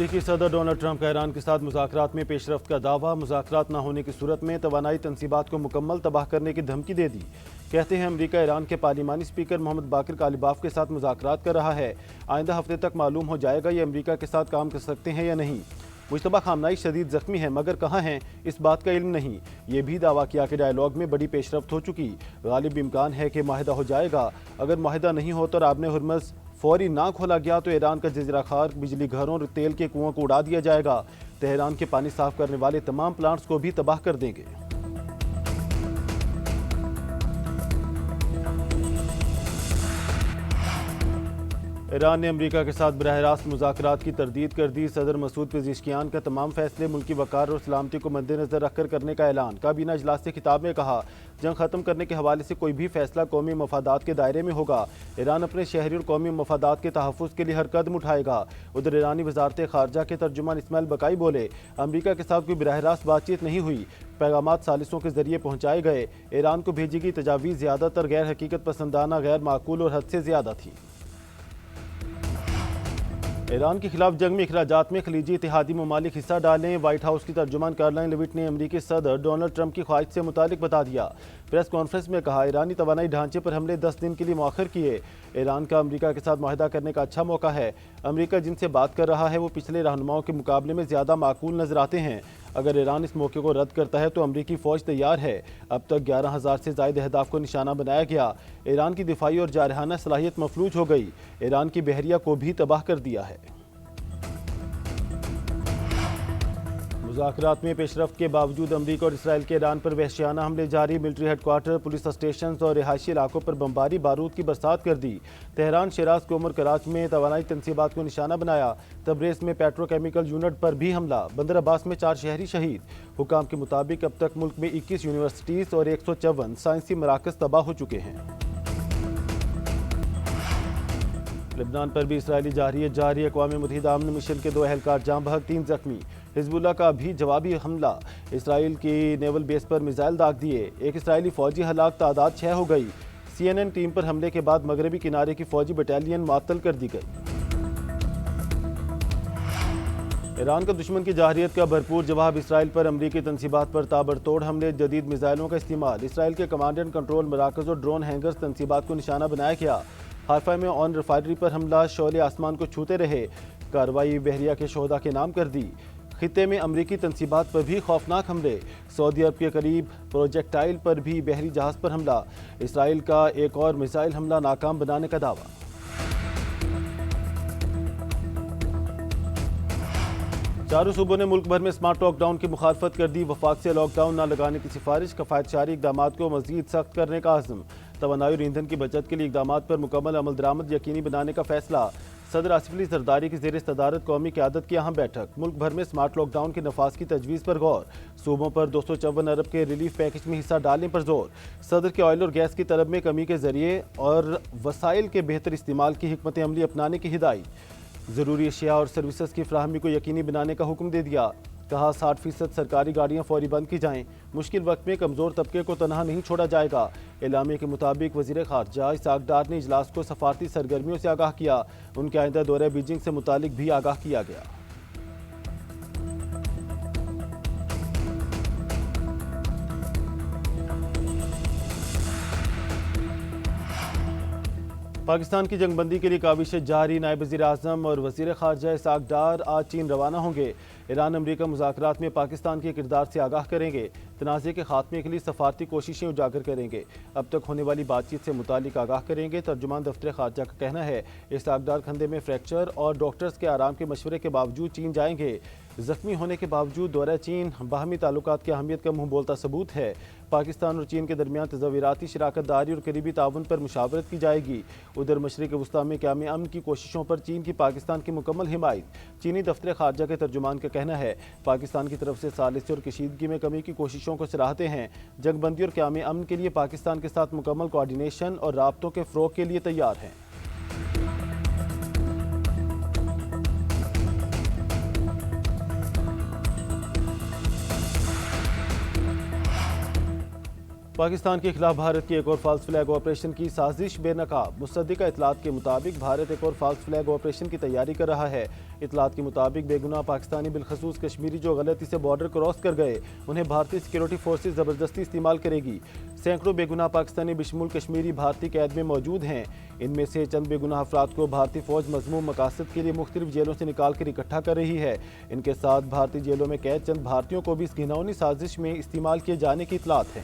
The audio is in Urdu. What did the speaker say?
امریکی صدر ڈونلڈ ٹرمپ کا ایران کے ساتھ مذاکرات میں پیش رفت کا دعویٰ، مذاکرات نہ ہونے کی صورت میں توانائی تنصیبات کو مکمل تباہ کرنے کی دھمکی دے دی۔ کہتے ہیں امریکہ ایران کے پارلیمانی اسپیکر محمد باقر کالباف کے ساتھ مذاکرات کر رہا ہے۔ آئندہ ہفتے تک معلوم ہو جائے گا یہ امریکہ کے ساتھ کام کر سکتے ہیں یا نہیں۔ مشتبہ خامنہئی شدید زخمی ہیں مگر کہاں ہیں اس بات کا علم نہیں۔ یہ بھی دعویٰ کیا کہ ڈائیلاگ میں بڑی پیش رفت ہو چکی، غالب امکان ہے کہ معاہدہ ہو جائے گا۔ اگر معاہدہ نہیں ہو تو رابن ہرمز فوری نہ کھولا گیا تو ایران کا جزیرہ خار، بجلی گھروں اور تیل کے کنووں کو اڑا دیا جائے گا۔ تہران کے پانی صاف کرنے والے تمام پلانٹس کو بھی تباہ کر دیں گے۔ ایران نے امریکہ کے ساتھ براہ راست مذاکرات کی تردید کر دی۔ صدر مسعود پزشکیان کا تمام فیصلے ملکی وقار اور سلامتی کو مد نظر رکھ کر کرنے کا اعلان۔ کابینہ اجلاس سے خطاب میں کہا، جنگ ختم کرنے کے حوالے سے کوئی بھی فیصلہ قومی مفادات کے دائرے میں ہوگا۔ ایران اپنے شہری اور قومی مفادات کے تحفظ کے لیے ہر قدم اٹھائے گا۔ ادھر ایرانی وزارت خارجہ کے ترجمان اسماعیل بقائی بولے، امریکہ کے ساتھ کوئی براہ راست بات چیت نہیں ہوئی، پیغامات ثالثوں کے ذریعے پہنچائے گئے۔ ایران کو بھیجی گئی تجاویز زیادہ تر غیر حقیقت پسندانہ، غیر معقول اور حد سے زیادہ تھی۔ ایران کے خلاف جنگ میں اخراجات میں خلیجی اتحادی ممالک حصہ ڈالیں۔ وائٹ ہاؤس کی ترجمان کارلائن لیوٹ نے امریکی صدر ڈونلڈ ٹرمپ کی خواہش سے متعلق بتا دیا۔ پریس کانفرنس میں کہا، ایرانی توانائی ڈھانچے پر حملے 10 دن کے لیے مؤخر کیے۔ ایران کا امریکہ کے ساتھ معاہدہ کرنے کا اچھا موقع ہے۔ امریکہ جن سے بات کر رہا ہے وہ پچھلے رہنماؤں کے مقابلے میں زیادہ معقول نظر آتے ہیں۔ اگر ایران اس موقع کو رد کرتا ہے تو امریکی فوج تیار ہے۔ اب تک 11,000 سے زائد اہداف کو نشانہ بنایا گیا۔ ایران کی دفاعی اور جارحانہ صلاحیت مفلوج ہو گئی۔ ایران کی بحریہ کو بھی تباہ کر دیا ہے۔ مذاکرات میں پیش رفت کے باوجود امریکہ اور اسرائیل کے ایران پر وحشیانہ حملے جاری۔ Military headquarter, police stations اور رہائشی علاقوں پر بمباری بارود کی برسات کر دی۔ تہران، شیراز، کومر، کراچ میں توانائی تنصیبات کو نشانہ بنایا۔ تبریز میں پیٹرو کیمیکل یونٹ پر بھی حملہ۔ بندر عباس میں 4 شہری شہید۔ حکام کے مطابق اب تک ملک میں 21 یونیورسٹیز اور 154 سائنسی مراکز تباہ ہو چکے ہیں۔ لبنان پر بھی اسرائیلی جارحیت جاری۔ اقوام متحدہ امن مشن کے 2 اہلکار جاں بحق، 3 زخمی۔ حزب اللہ کا بھی جوابی حملہ، اسرائیل کی نیول بیس پر میزائل داغ دیے۔ ایک اسرائیلی فوجی ہلاک، تعداد 6 ہو گئی۔ CNN ٹیم پر حملے کے بعد مغربی کنارے کی فوجی بٹالین معطل کر دی گئی۔ ایران کا دشمن کی جارحیت کا بھرپور جواب، اسرائیل پر امریکی تنصیبات پر تابڑتوڑ حملے، جدید میزائلوں کا استعمال۔ اسرائیل کے کمانڈ اینڈ کنٹرول مراکز اور ڈرون ہینگرز تنصیبات کو نشانہ بنایا گیا۔ حائفہ میں آن ریفائنری پر حملہ، شعلے آسمان کو چھوتے رہے۔ کارروائی بحریہ کے شہداء کے نام کر دی۔ خطے میں امریکی تنصیبات پر بھی خوفناک حملے، سعودی عرب کے قریب پروجیکٹائل پر بھی بحری جہاز پر حملہ۔ اسرائیل کا ایک اور میزائل حملہ ناکام بنانے کا دعویٰ۔ چاروں صوبوں نے ملک بھر میں سمارٹ لاک ڈاؤن کی مخالفت کر دی۔ وفاق سے لاک ڈاؤن نہ لگانے کی سفارش، کفایت شاری اقدامات کو مزید سخت کرنے کا عزم۔ توانائی اور ایندھن کی بچت کے لیے اقدامات پر مکمل عمل درآمد یقینی بنانے کا فیصلہ۔ صدر آصف علی زرداری کی زیر صدارت قومی قیادت کی اہم بیٹھک۔ ملک بھر میں سمارٹ لاک ڈاؤن کے نفاذ کی تجویز پر غور۔ صوبوں پر 254 ارب کے ریلیف پیکج میں حصہ ڈالنے پر زور۔ صدر کے آئل اور گیس کی طلب میں کمی کے ذریعے اور وسائل کے بہتر استعمال کی حکمت عملی اپنانے کی ہدایت۔ ضروری اشیاء اور سروسز کی فراہمی کو یقینی بنانے کا حکم دے دیا۔ کہا 60% سرکاری گاڑیاں فوری بند کی جائیں۔ مشکل وقت میں کمزور طبقے کو تنہا نہیں چھوڑا جائے گا۔ اعلامیے کے مطابق وزیر خارجہ اسحاق ڈار نے اجلاس کو سفارتی سرگرمیوں سے آگاہ کیا۔ ان کے آئندہ دورہ بیجنگ سے متعلق بھی آگاہ کیا گیا۔ پاکستان کی جنگ بندی کے لیے کاوشیں جاری۔ نائب وزیر اعظم اور وزیر خارجہ اسحاق ڈار آج چین روانہ ہوں گے۔ ایران امریکہ مذاکرات میں پاکستان کے کردار سے آگاہ کریں گے۔ تنازع کے خاتمے کے لیے سفارتی کوششیں اجاگر کریں گے۔ اب تک ہونے والی بات چیت سے متعلق آگاہ کریں گے۔ ترجمان دفتر خارجہ کا کہنا ہے، اسحاق ڈار کھندے میں فریکچر اور ڈاکٹرز کے آرام کے مشورے کے باوجود چین جائیں گے۔ زخمی ہونے کے باوجود دورہ چین باہمی تعلقات کی اہمیت کا منہ بولتا ثبوت ہے۔ پاکستان اور چین کے درمیان تصوراتی شراکت داری اور قریبی تعاون پر مشاورت کی جائے گی۔ ادھر مشرق وسطیٰ میں قیام امن کی کوششوں پر چین کی پاکستان کی مکمل حمایت۔ چینی دفتر خارجہ کے ترجمان کا کہنا ہے، پاکستان کی طرف سے ثالثی اور کشیدگی میں کمی کی کوششوں کو سراہتے ہیں۔ جنگ بندی اور قیام امن کے لیے پاکستان کے ساتھ مکمل کوارڈینیشن اور رابطوں کے فروغ کے لیے تیار ہیں۔ پاکستان کے خلاف بھارت کی ایک اور فالس فلیگ آپریشن کی سازش بے نقاب۔ مصدقہ اطلاعات کے مطابق بھارت ایک اور فالس فلیگ آپریشن کی تیاری کر رہا ہے۔ اطلاعات کے مطابق بے گناہ پاکستانی بالخصوص کشمیری جو غلطی سے بارڈر کراس کر گئے انہیں بھارتی سیکیورٹی فورسز زبردستی استعمال کرے گی۔ سینکڑوں بے گناہ پاکستانی بشمول کشمیری بھارتی قید میں موجود ہیں۔ ان میں سے چند بے گناہ افراد کو بھارتی فوج مذموم مقاصد کے لیے مختلف جیلوں سے نکال کر اکٹھا کر رہی ہے۔ ان کے ساتھ بھارتی جیلوں میں قید چند بھارتیوں کو بھی اس گھناؤنی سازش میں استعمال کیے جانے کی اطلاعات ہیں۔